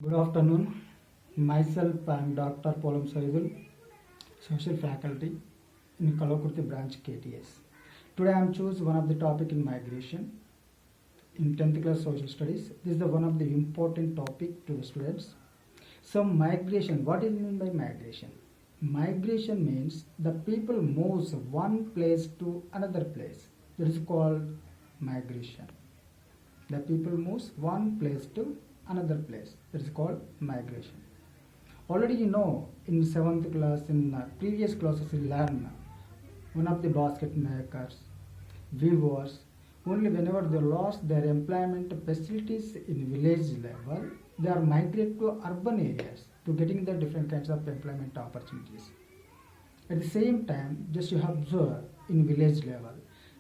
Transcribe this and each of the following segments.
Good afternoon. Myself, I am Dr. Polam Saidulu, Social Faculty in Kalakurti branch KTS. Today I am choose one of the topic in migration in 10th class social studies. This is the one of the important topic to the students. So migration, what is mean by migration? Migration means the people moves one place to another place. That is called migration. The people moves one place to another place. That is called migration. Already you know in 7th class, in previous classes you learn one of the basket makers, weavers, only whenever they lost their employment facilities in village level, they are migrate to urban areas to getting the different kinds of employment opportunities. At the same time, just you observe in village level,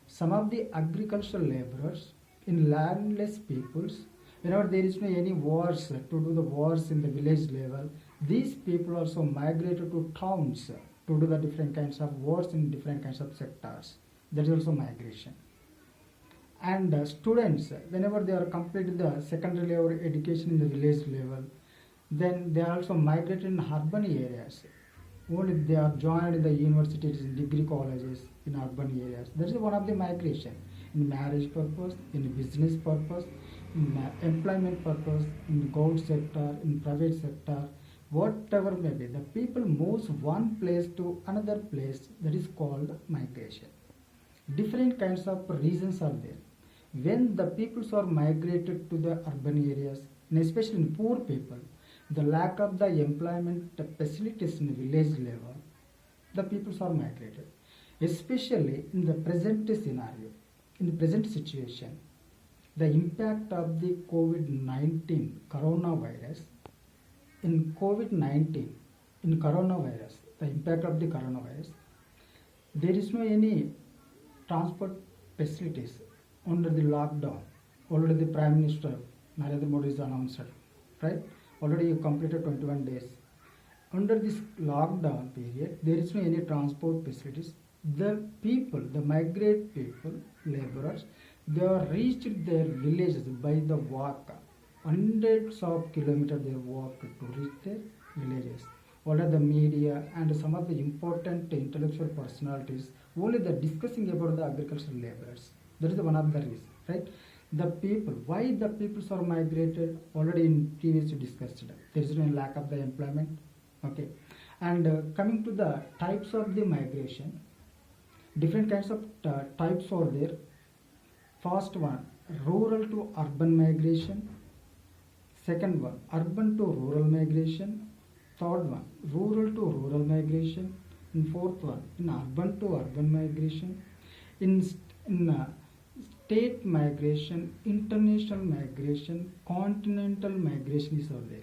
some of the agricultural laborers in landless peoples, whenever there is no any wars to do the wars in the village level, these people also migrated to towns to do the different kinds of wars in different kinds of sectors. That is also migration. And students, whenever they are completed the secondary level education in the village level, then they are also migrated in urban areas. Only they are joined in the universities, in degree colleges, in urban areas. That is one of the migration. In marriage purpose, in business purpose, in employment purpose, in government sector, in private sector, whatever may be, the people moves one place to another place. That is called migration. Different kinds of reasons are there. When the peoples are migrated to the urban areas, and especially in poor people, the lack of the employment facilities in village level, the peoples are migrated. Especially in the present scenario, in the present situation, the impact of the COVID-19 coronavirus, in COVID-19, in coronavirus, the impact of the coronavirus, there is no any transport facilities under the lockdown. Already the Prime Minister Narendra Modi is announced, right? Already you completed 21 days. Under this lockdown period, there is no any transport facilities. The people, the migrant people, laborers, they are reached their villages by the walk. Hundreds of kilometers they walk to reach their villages. What are the media and some of the important intellectual personalities only they're discussing about the agricultural laborers. That is one of the reasons, right? The people, why the peoples are migrated, already in previous you discussed. There is no lack of the employment. Okay. And coming to the types of the migration, different kinds of types are there. First one, rural to urban migration. Second one, urban to rural migration. Third one, rural to rural migration. And fourth one, in urban to urban migration. In state migration, international migration, continental migration is there.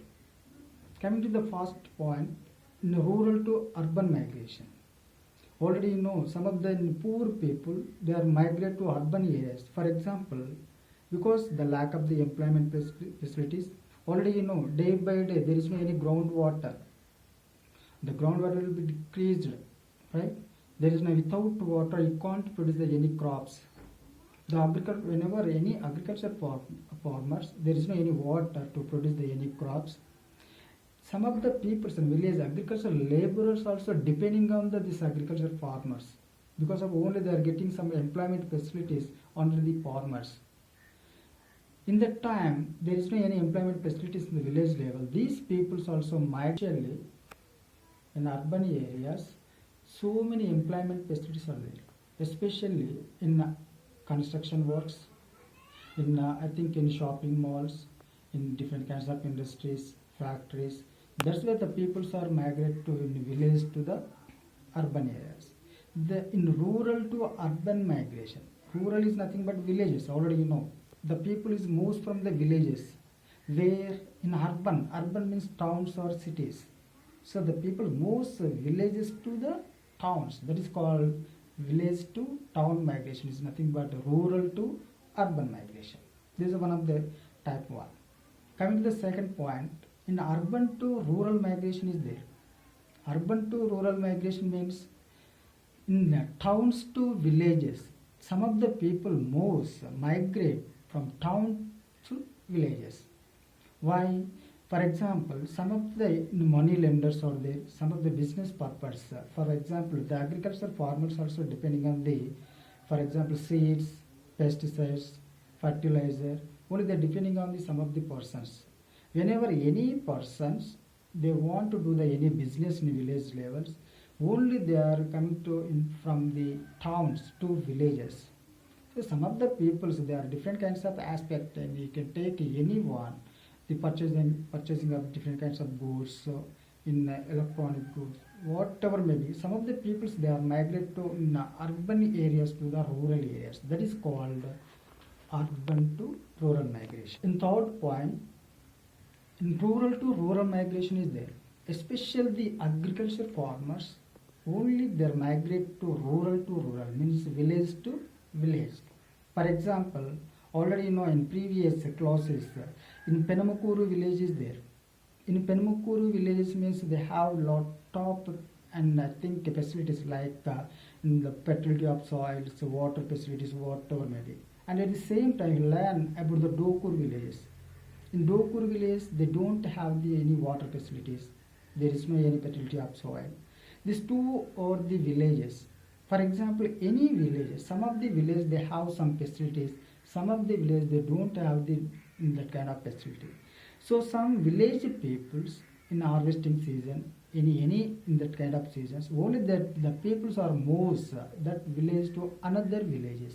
Coming to the first point, in rural to urban migration. Already you know some of the poor people, they are migrate to urban areas. For example, because the lack of the employment facilities, already you know day by day there is no any groundwater. The groundwater will be decreased, right? There is no, without water you can't produce any crops. The whenever any agriculture farmers, there is no any water to produce any crops. Some of the people in village agricultural laborers also depending on this agriculture farmers, because of only they are getting some employment facilities under the farmers. In that time there is no any employment facilities in the village level. These peoples also migrate in urban areas. So many employment facilities are there, especially in construction works, in I think in shopping malls, in different kinds of industries, factories. That's where the peoples are migrate to in village to the urban areas. In rural to urban migration, rural is nothing but villages. Already you know the people is moves from the villages. Where in urban means towns or cities. So the people moves villages to the towns. That is called village to town migration. Is nothing but rural to urban migration. This is one of the type 1. Coming to the second point, in urban to rural migration is there. Urban to rural migration means in towns to villages. Some of the people migrate from town to villages. Why? For example, some of the money lenders are there, some of the business purpose. For example, the agriculture farmers also depending on the, for example, seeds, pesticides, fertilizer. Only they depending on the some of the persons. Whenever any persons they want to do the any business in village levels, only they are coming to from the towns to villages. So some of the peoples there are different kinds of aspect, and you can take anyone the purchasing of different kinds of goods, so in electronic goods, whatever may be. Some of the peoples they are migrate to urban areas to the rural areas. That is called urban to rural migration. In third point, in rural to rural migration is there, especially the agriculture farmers. Only they migrate to rural means village to village. For example, already you know in previous classes, in Penamukuru village is there. In Penamukuru village means they have lot of and I think facilities like in the fertility of soils, water facilities, whatever may be. And at the same time learn about the Dokur villages. In Dokur village they don't have any water facilities. There is no any fertility of soil. These two are the villages. For example, any villages, some of the villages they have some facilities, some of the villages they don't have that kind of facility. So some village peoples in harvesting season, any in that kind of seasons, only that the peoples are moves that village to another villages,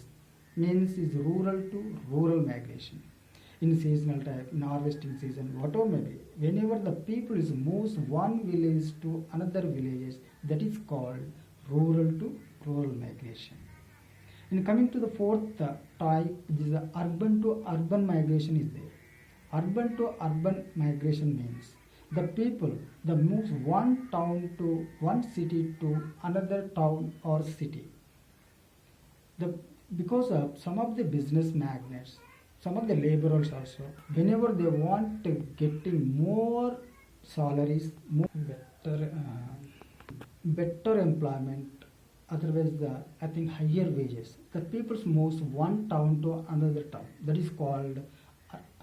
means is rural to rural migration. In seasonal type, in harvesting season, whatever may be, whenever the people is moves one village to another villages, that is called rural to rural migration. In coming to the fourth type, this is urban to urban migration is there. Urban to urban migration means the people that moves one town to one city to another town or city. Because of some of the business magnates, some of the laborers also, whenever they want to getting more salaries, more better employment, otherwise I think higher wages, the people moves one town to another town. That is called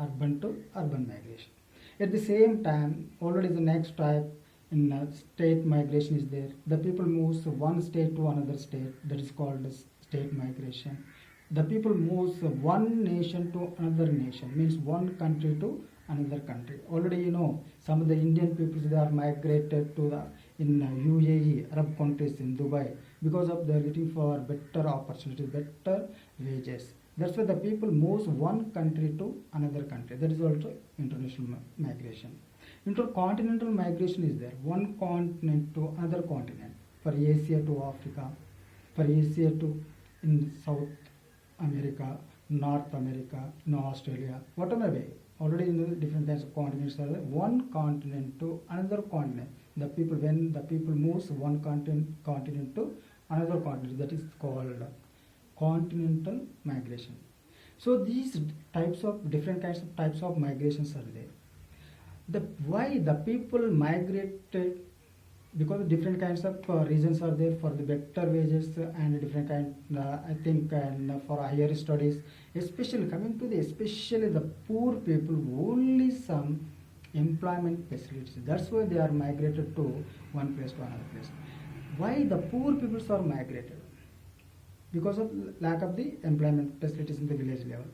urban to urban migration. At the same time, already the next type in state migration is there. The people moves one state to another state. That is called state migration. The people moves one nation to another nation, means one country to another country. Already you know some of the Indian people they are migrated to the in UAE, Arab countries, in Dubai, because of they are getting for better opportunities, better wages. That's why the people moves one country to another country. That is also international migration. Intercontinental migration is there, one continent to another continent. For Asia to Africa, for Asia to in South America, North America, Australia, whatever may be. Already in the different kinds of continents are there. One continent to another continent. The people when the people moves one continent to another continent, that is called continental migration. So these types of different kinds of types of migrations are there. Why the people migrated, because different kinds of reasons are there for the better wages and different kind I think and for higher studies, especially coming to especially the poor people, only some employment facilities. That's why they are migrated to one place to another place. Why the poor peoples are migrated? Because of lack of the employment facilities in the village level.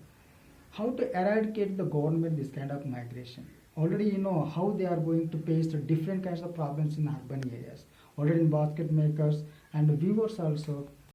How to eradicate the government this kind of migration? Already you know how they are going to face different kinds of problems in urban areas. Already in basket makers and viewers also